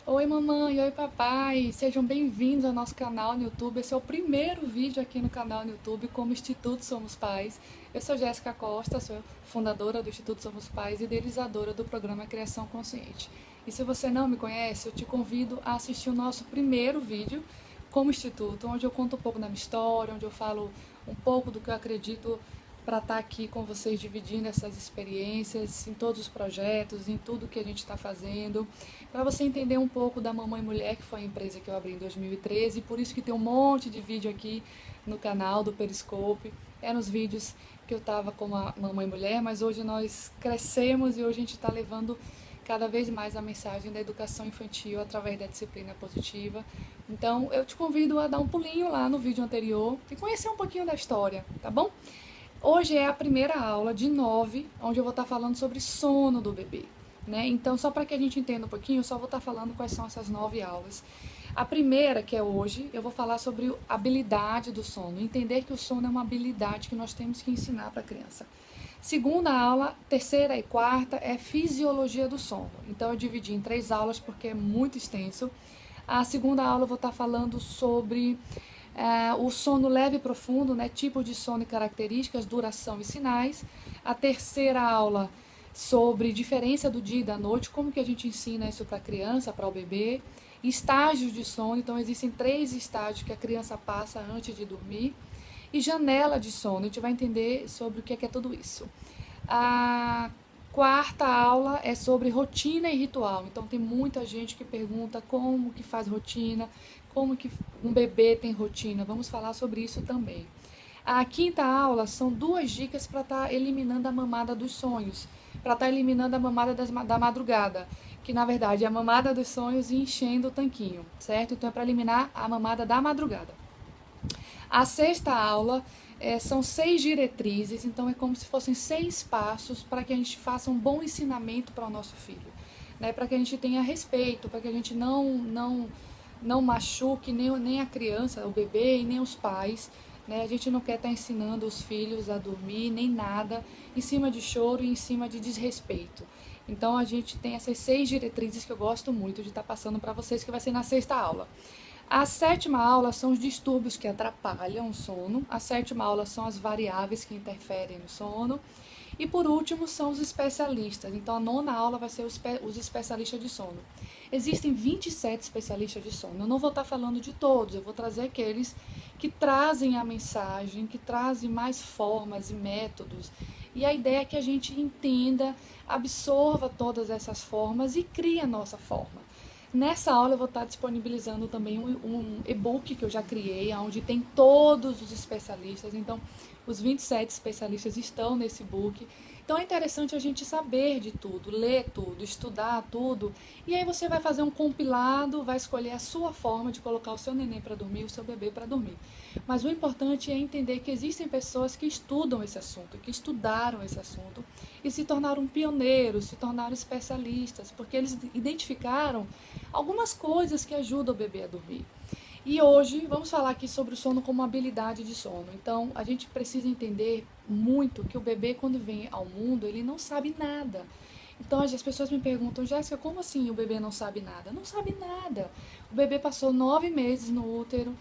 Oi mamãe, oi papai, sejam bem-vindos ao nosso canal no YouTube. Esse é o primeiro vídeo aqui no canal no YouTube como Instituto Somos Pais. Eu sou Jéssica Costa, sou fundadora do Instituto Somos Pais e idealizadora do programa Criação Consciente. E se você não me conhece, eu te convido a assistir o nosso primeiro vídeo como Instituto, onde eu conto um pouco da minha história, onde eu falo um pouco do que eu acredito para estar aqui com vocês dividindo essas experiências em todos os projetos, em tudo que a gente está fazendo, para você entender um pouco da Mamãe Mulher, que foi a empresa que eu abri em 2013, e por isso que tem um monte de vídeo aqui no canal do Periscope. É nos vídeos que eu estava como a Mamãe Mulher, mas hoje nós crescemos e hoje a gente está levando cada vez mais a mensagem da educação infantil através da disciplina positiva. Então eu te convido a dar um pulinho lá no vídeo anterior e conhecer um pouquinho da história, tá bom? Hoje é a primeira aula de 9, onde eu vou estar falando sobre sono do bebê, né? Então, só para que a gente entenda um pouquinho, eu só vou estar falando quais são essas 9 aulas. A primeira, que é hoje, eu vou falar sobre a habilidade do sono, entender que o sono é uma habilidade que nós temos que ensinar para a criança. Segunda aula, terceira e quarta, é fisiologia do sono. Então, eu dividi em 3 aulas porque é muito extenso. A segunda aula eu vou estar falando sobre o sono leve e profundo, né, tipo de sono e características, duração e sinais. A terceira aula sobre diferença do dia e da noite, como que a gente ensina isso para a criança, para o bebê. Estágios de sono, então existem 3 estágios que a criança passa antes de dormir. E janela de sono, a gente vai entender sobre o que é tudo isso. A quarta aula é sobre rotina e ritual. Então tem muita gente que pergunta como que faz rotina, como que um bebê tem rotina. Vamos falar sobre isso também. A quinta aula são 2 dicas para estar eliminando a mamada dos sonhos, para estar eliminando a mamada da madrugada, que na verdade é a mamada dos sonhos e enchendo o tanquinho, certo? Então é para eliminar a mamada da madrugada. A sexta aula são 6 diretrizes, então é como se fossem 6 passos para que a gente faça um bom ensinamento para o nosso filho, né? Para que a gente tenha respeito, para que a gente não machuque nem a criança, o bebê e nem os pais, né? A gente não quer estar ensinando os filhos a dormir, nem nada, em cima de choro e em cima de desrespeito. Então a gente tem essas 6 diretrizes que eu gosto muito de estar passando para vocês, que vai ser na sexta aula. A sétima aula são os distúrbios que atrapalham o sono. A sétima aula são as variáveis que interferem no sono. E por último são os especialistas. Então a nona aula vai ser os especialistas de sono. Existem 27 especialistas de sono. Eu não vou estar falando de todos, eu vou trazer aqueles que trazem a mensagem, que trazem mais formas e métodos. E a ideia é que a gente entenda, absorva todas essas formas e crie a nossa forma. Nessa aula eu vou estar disponibilizando também um e-book que eu já criei, onde tem todos os especialistas. Então, os 27 especialistas estão nesse book. Então é interessante a gente saber de tudo, ler tudo, estudar tudo. E aí você vai fazer um compilado, vai escolher a sua forma de colocar o seu neném para dormir, o seu bebê para dormir. Mas o importante é entender que existem pessoas que estudam esse assunto, que estudaram esse assunto e se tornaram pioneiros, se tornaram especialistas, porque eles identificaram algumas coisas que ajudam o bebê a dormir. E hoje vamos falar aqui sobre o sono como habilidade de sono. Então, a gente precisa entender muito que o bebê, quando vem ao mundo, ele não sabe nada. Então, as pessoas me perguntam, Jéssica, como assim o bebê não sabe nada? Não sabe nada. O bebê passou 9 meses no útero,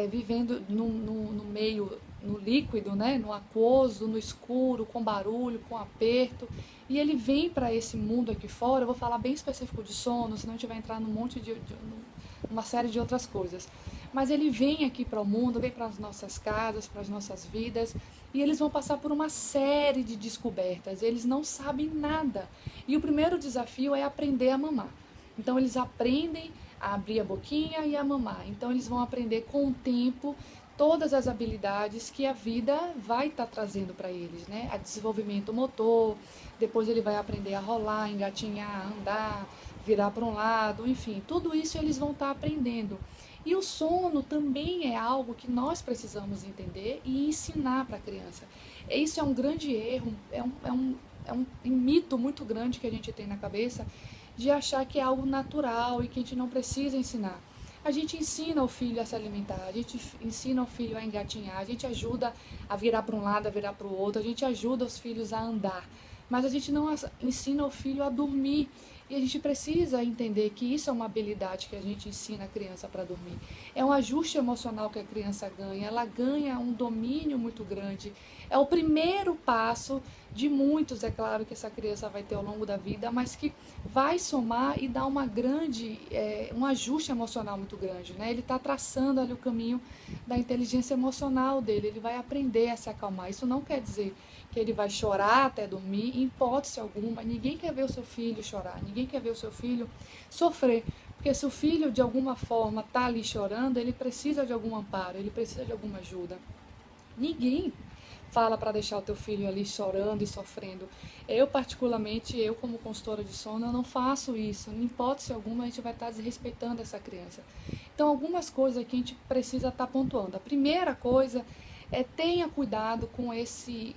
vivendo no meio, no líquido, né? No aquoso, no escuro, com barulho, com aperto. E ele vem para esse mundo aqui fora, eu vou falar bem específico de sono, senão a gente vai entrar num monte uma série de outras coisas. Mas ele vem aqui para o mundo, vem para as nossas casas, para as nossas vidas, e eles vão passar por uma série de descobertas. Eles não sabem nada. E o primeiro desafio é aprender a mamar. Então eles aprendem a abrir a boquinha e a mamar. Então eles vão aprender com o tempo todas as habilidades que a vida vai estar trazendo para eles, né? A desenvolvimento motor, depois ele vai aprender a rolar, engatinhar, andar, virar para um lado, enfim, tudo isso eles vão estar aprendendo. E o sono também é algo que nós precisamos entender e ensinar para a criança. Isso é um grande erro, é um mito muito grande que a gente tem na cabeça de achar que é algo natural e que a gente não precisa ensinar. A gente ensina o filho a se alimentar, a gente ensina o filho a engatinhar, a gente ajuda a virar para um lado, a virar para o outro, a gente ajuda os filhos a andar, mas a gente não ensina o filho a dormir. E a gente precisa entender que isso é uma habilidade que a gente ensina a criança para dormir. É um ajuste emocional que a criança ganha, ela ganha um domínio muito grande. É o primeiro passo de muitos, é claro, que essa criança vai ter ao longo da vida, mas que vai somar e dar um ajuste emocional muito grande, né? Ele está traçando ali o caminho da inteligência emocional dele, ele vai aprender a se acalmar. Isso não quer dizer que ele vai chorar até dormir, em hipótese alguma. Ninguém quer ver o seu filho chorar, ninguém quer ver o seu filho sofrer, porque se o filho de alguma forma está ali chorando, ele precisa de algum amparo, ele precisa de alguma ajuda. Ninguém fala para deixar o teu filho ali chorando e sofrendo. Eu, particularmente, eu como consultora de sono, eu não faço isso. Em hipótese alguma, a gente vai estar desrespeitando essa criança. Então, algumas coisas que a gente precisa estar pontuando. A primeira coisa é tenha cuidado com esse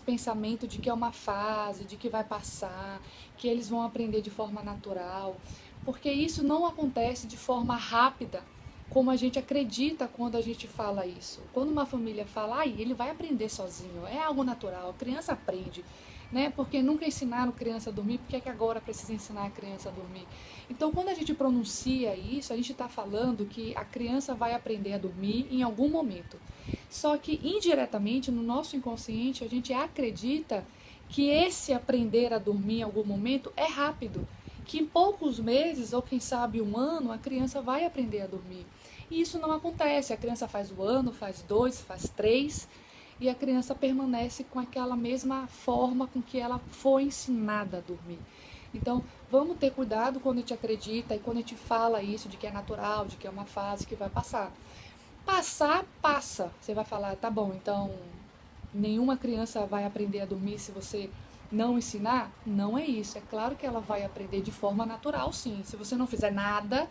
pensamento de que é uma fase, de que vai passar, que eles vão aprender de forma natural, porque isso não acontece de forma rápida, como a gente acredita quando a gente fala isso. Quando uma família fala, ele vai aprender sozinho, é algo natural, a criança aprende, né? Porque nunca ensinaram criança a dormir, por que é que agora precisa ensinar a criança a dormir? Então, quando a gente pronuncia isso, a gente está falando que a criança vai aprender a dormir em algum momento. Só que, indiretamente, no nosso inconsciente, a gente acredita que esse aprender a dormir em algum momento é rápido, que em poucos meses, ou quem sabe um ano, a criança vai aprender a dormir. E isso não acontece, a criança faz o ano, faz 2, faz 3, e a criança permanece com aquela mesma forma com que ela foi ensinada a dormir. Então, vamos ter cuidado quando a gente acredita e quando a gente fala isso, de que é natural, de que é uma fase que vai passar. Passar, passa. Você vai falar, tá bom, então nenhuma criança vai aprender a dormir se você não ensinar? Não é isso. É claro que ela vai aprender de forma natural, sim. Se você não fizer nada,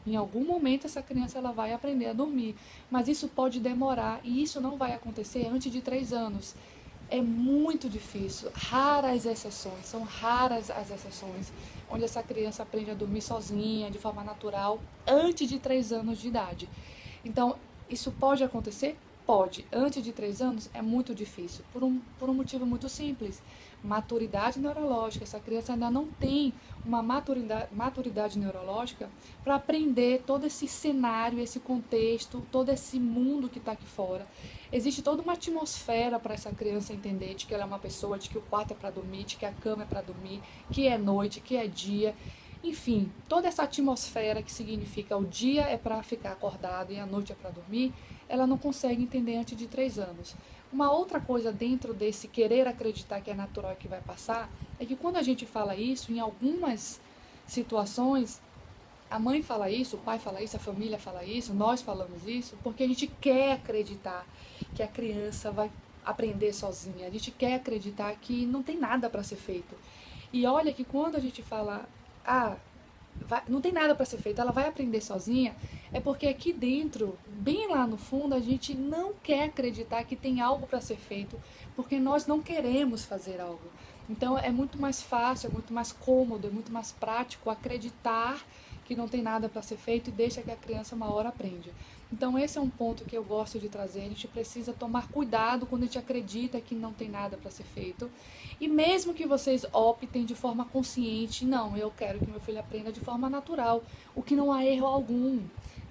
em algum momento essa criança ela vai aprender a dormir. Mas isso pode demorar e isso não vai acontecer antes de 3 anos. É muito difícil, raras exceções, são raras as exceções, onde essa criança aprende a dormir sozinha, de forma natural, antes de 3 anos de idade. Então, isso pode acontecer? Pode. Antes de 3 anos é muito difícil, por um motivo muito simples. Maturidade neurológica. Essa criança ainda não tem uma maturidade neurológica para aprender todo esse cenário, esse contexto, todo esse mundo que está aqui fora. Existe toda uma atmosfera para essa criança entender de que ela é uma pessoa, de que o quarto é para dormir, de que a cama é para dormir, que é noite, que é dia. Enfim, toda essa atmosfera que significa o dia é para ficar acordado e a noite é para dormir, ela não consegue entender antes de 3 anos. Uma outra coisa dentro desse querer acreditar que é natural e que vai passar, é que quando a gente fala isso, em algumas situações, a mãe fala isso, o pai fala isso, a família fala isso, nós falamos isso, porque a gente quer acreditar que a criança vai aprender sozinha, a gente quer acreditar que não tem nada para ser feito. E olha que quando a gente fala, não tem nada para ser feito, ela vai aprender sozinha, é porque aqui dentro, bem lá no fundo, a gente não quer acreditar que tem algo para ser feito, porque nós não queremos fazer algo. Então é muito mais fácil, é muito mais cômodo, é muito mais prático acreditar que não tem nada para ser feito e deixa que a criança uma hora aprende. Então esse é um ponto que eu gosto de trazer. A gente precisa tomar cuidado quando a gente acredita que não tem nada para ser feito. E mesmo que vocês optem de forma consciente, não, eu quero que meu filho aprenda de forma natural, o que não há erro algum.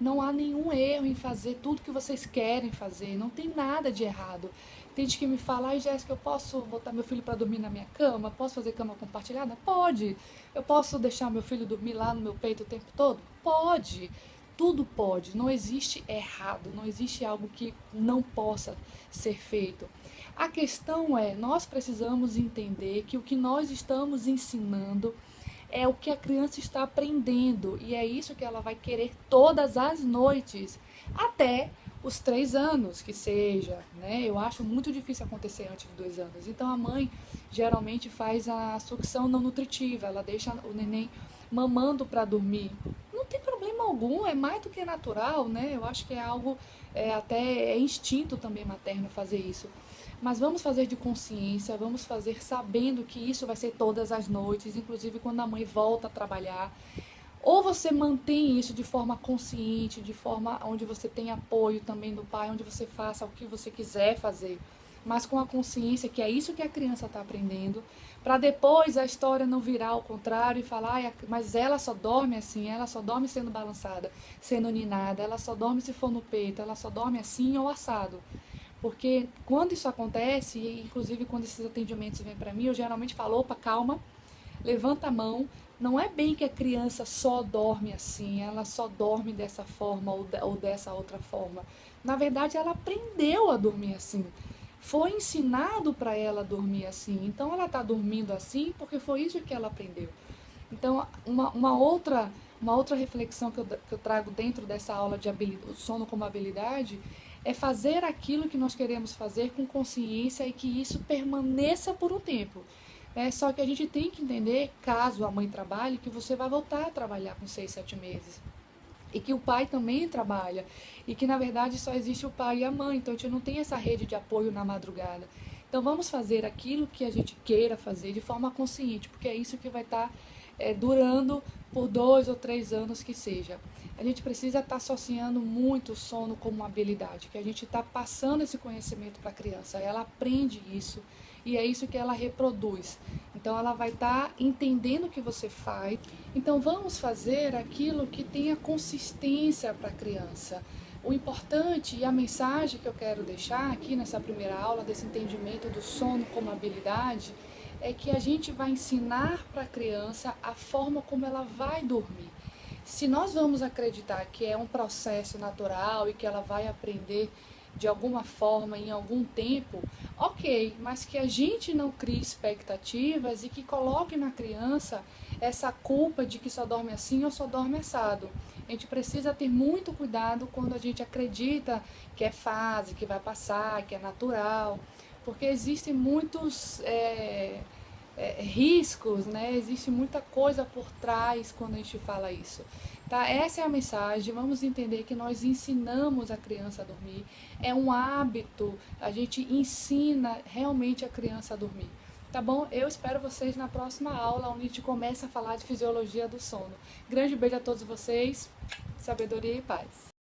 Não há nenhum erro em fazer tudo que vocês querem fazer, não tem nada de errado. Tem gente que me fala, Jéssica, eu posso botar meu filho para dormir na minha cama? Posso fazer cama compartilhada? Pode. Eu posso deixar meu filho dormir lá no meu peito o tempo todo? Pode. Tudo pode. Não existe errado, não existe algo que não possa ser feito. A questão é, nós precisamos entender que o que nós estamos ensinando é o que a criança está aprendendo e é isso que ela vai querer todas as noites, até os 3 anos que seja, né? Eu acho muito difícil acontecer antes de 2 anos. Então a mãe geralmente faz a sucção não nutritiva, ela deixa o neném mamando para dormir. Não tem problema algum, é mais do que natural, né? Eu acho que é algo, até é instinto também materno fazer isso. Mas vamos fazer de consciência, vamos fazer sabendo que isso vai ser todas as noites, inclusive quando a mãe volta a trabalhar. Ou você mantém isso de forma consciente, de forma onde você tem apoio também do pai, onde você faça o que você quiser fazer, mas com a consciência que é isso que a criança está aprendendo, para depois a história não virar ao contrário e falar, "Ai, mas ela só dorme assim, ela só dorme sendo balançada, sendo ninada, ela só dorme se for no peito, ela só dorme assim ou assado." Porque quando isso acontece, e inclusive quando esses atendimentos vêm para mim, eu geralmente falo, opa, calma, levanta a mão. Não é bem que a criança só dorme assim, ela só dorme dessa forma ou dessa outra forma. Na verdade, ela aprendeu a dormir assim. Foi ensinado para ela dormir assim. Então, ela está dormindo assim porque foi isso que ela aprendeu. Então, uma outra reflexão que eu trago dentro dessa aula de habilidade, sono como habilidade, é fazer aquilo que nós queremos fazer com consciência e que isso permaneça por um tempo. Só que a gente tem que entender, caso a mãe trabalhe, que você vai voltar a trabalhar com 6, 7 meses. E que o pai também trabalha. E que, na verdade, só existe o pai e a mãe. Então, a gente não tem essa rede de apoio na madrugada. Então, vamos fazer aquilo que a gente queira fazer de forma consciente, porque é isso que vai estar durando por 2 ou 3 anos que seja. A gente precisa estar associando muito o sono como uma habilidade, que a gente está passando esse conhecimento para a criança. Ela aprende isso e é isso que ela reproduz. Então ela vai estar entendendo o que você faz. Então vamos fazer aquilo que tenha consistência para a criança. O importante e a mensagem que eu quero deixar aqui nessa primeira aula desse entendimento do sono como habilidade é que a gente vai ensinar para a criança a forma como ela vai dormir. Se nós vamos acreditar que é um processo natural e que ela vai aprender de alguma forma, em algum tempo, ok, mas que a gente não crie expectativas e que coloque na criança essa culpa de que só dorme assim ou só dorme assado. A gente precisa ter muito cuidado quando a gente acredita que é fase, que vai passar, que é natural, porque existem muitos riscos, né? Existe muita coisa por trás quando a gente fala isso. Tá? Essa é a mensagem. Vamos entender que nós ensinamos a criança a dormir. É um hábito. A gente ensina realmente a criança a dormir. Tá bom? Eu espero vocês na próxima aula, onde a gente começa a falar de fisiologia do sono. Grande beijo a todos vocês. Sabedoria e paz.